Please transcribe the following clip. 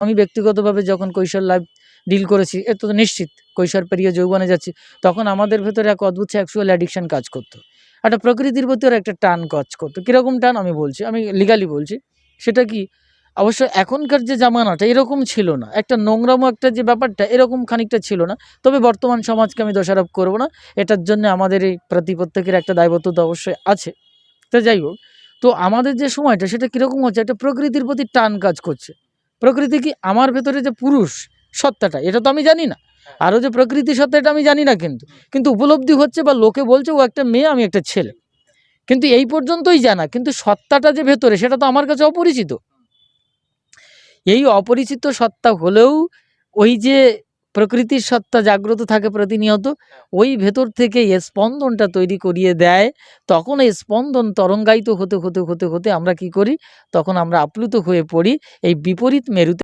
আমি ব্যক্তিগতভাবে যখন কৈশোর লাইফ ডিল করেছি, এত তো নিশ্চিত কৈশোর পেরিয়ে যৌবনে যাচ্ছি, তখন আমাদের ভেতরে এক অদ্ভুত সেক্সুয়াল অ্যাডিকশন কাজ করতো। একটা প্রকৃতির প্রতি ওর একটা টান কাজ করতো। কীরকম টান আমি বলছি, আমি লিগালি বলছি। সেটা কি, অবশ্য এখনকার যে জামানাটা এরকম ছিল না। একটা নোংরামো একটা যে ব্যাপারটা এরকম খানিকটা ছিল না। তবে বর্তমান সমাজকে আমি দোষারোপ করব না। এটার জন্য আমাদের এই প্রত্যেকের একটা দায়বদ্ধতা অবশ্যই আছে। তো যাই হোক, তো আমাদের যে সময়টা সেটা কীরকম হচ্ছে, একটা প্রকৃতির প্রতি টান কাজ করছে। প্রকৃতি কি, আমার ভেতরে যে পুরুষ সত্তাটা এটা তো আমি জানি না। আরও যে প্রকৃতি সত্তা এটা আমি জানি না, কিন্তু উপলব্ধি হচ্ছে বা লোকে বলছে ও একটা মেয়ে, আমি একটা ছেলে। কিন্তু এই পর্যন্তই জানা, কিন্তু সত্তাটা যে ভেতরে সেটা তো আমার কাছে অপরিচিত। এই অপরিচিত সত্তা হলেও ওই যে প্রকৃতির সত্তা জাগ্রত থাকে প্রতিনিয়ত, ওই ভেতর থেকে এই স্পন্দনটা তৈরি করিয়ে দেয়। তখন এই স্পন্দন তরঙ্গায়িত হতে আমরা কি করি, তখন আমরা আপ্লুত হয়ে পড়ি এই বিপরীত মেরুতে।